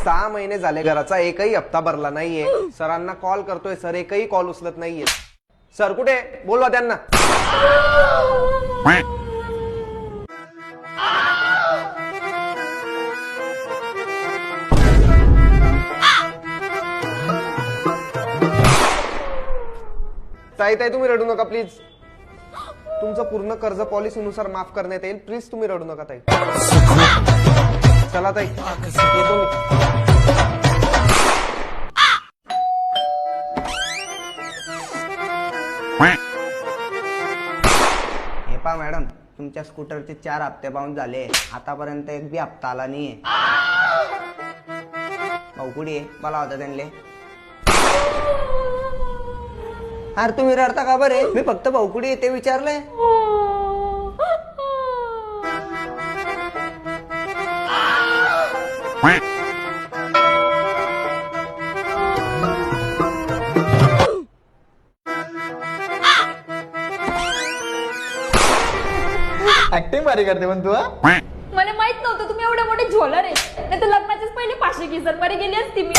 6 महिने झाले घराचा एकही हप्ता भरला नाहीये. सरांना कॉल करतोय, सर एकही कॉल उचलत नाहीये. सर कुठे, बोलवा त्यांना. ताई ताई तुम्ही रडू नका प्लीज. तुमचं पूर्ण कर्ज पॉलिसीनुसार माफ करण्यात येईल. प्लीज तुम्ही रडू नका ताई. चला ताई येतो मी. हे पहा मॅडम, तुमच्या स्कूटरचे 4 हप्ते बाउंस झाले. आतापर्यंत एक बी हप्ता आला नाहीये. भाऊ कुठे आहे? मला होता त्यांना. अरे तुम्ही रडता का बरे? मी फक्त भाऊ कुठे आहे ते विचारलंय. ऍक्टिंग भारी करते पण तू. मला माहित नव्हतं तुम्ही एवढे मोठे झोलर आहे. नाही तर लग्नाच्याच पहिले 500 किसर मध्ये गेली असती मी.